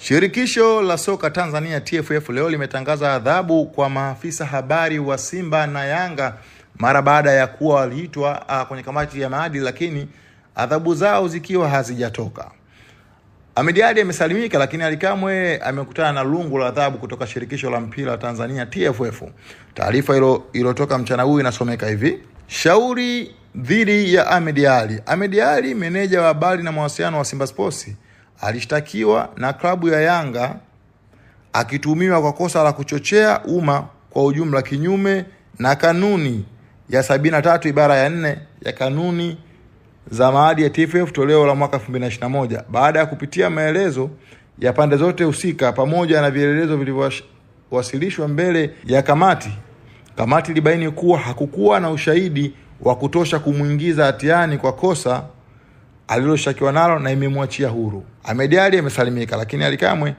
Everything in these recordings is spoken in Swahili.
Shirikisho la soka Tanzania TFF leo limetangaza adhabu kwa maafisa habari wa Simba na Yanga mara baada ya kuwa waliitwa kwenye kamati ya maadili, lakini adhabu zao zikiwa hazijatoka. Ahmed Ally amesalimika, lakini Ally Kamwe amekutana na lungu la adhabu kutoka shirikisho la mpira Tanzania TFF. Taarifa iliyotoka mchana huu inasomeka hivi: shauri dhidi ya Ahmed Ally. Ahmed Ally, meneja wa habari na mawasiliano wa Simba Sports, alishtakiwa na klabu ya Yanga akitumiwa kwa kosa la kuchochea umma kwa ujumla kinyume na kanuni ya 73 ibara ya 4 ya kanuni za maadili ya TFF toleo la mwaka 2021. Baada ya kupitia maelezo ya pande zote husika pamoja na vielelezo vilivyowasilishwa mbele ya kamati ilibaini kuwa hakukuwa na ushahidi wa kutosha kumuingiza hatiani kwa kosa aliloshtakiwa nalo na imemwachia huru. Ahmed Ally amesalimika, lakini Ally Kamwe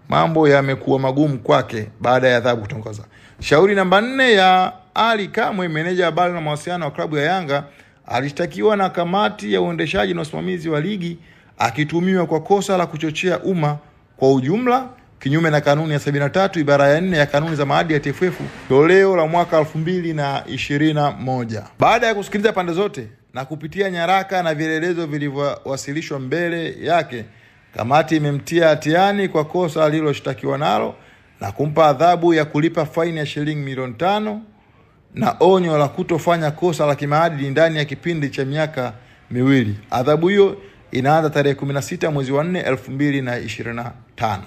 mambo yamekuwa magumu kwake baada ya adhabu kutongoza. Shauri namba 4 ya Ally Kamwe, meneja habari na mawasiliano wa klabu ya Yanga, alishtakiwa na kamati ya uendeshaji na usimamizi wa ligi akitumiwa kwa kosa la kuchochea umma kwa ujumla kinyume na kanuni ya 73 ibara ya 4 ya kanuni za maadili ya TFF toleo la mwaka 2021. Baada ya kusikiliza pande zote na kupitia nyaraka na vielelezo vilivyowasilishwa mbele yake, kamati imemtia hatiani kwa kosa aliloshtakiwa nalo na kumpa adhabu ya kulipa faini ya shilingi milioni 5 na onyo la kutofanya kosa la kimaadili ndani ya kipindi cha miaka 2. Adhabu hiyo inaanza tarehe 16 mwezi wa 4 2025.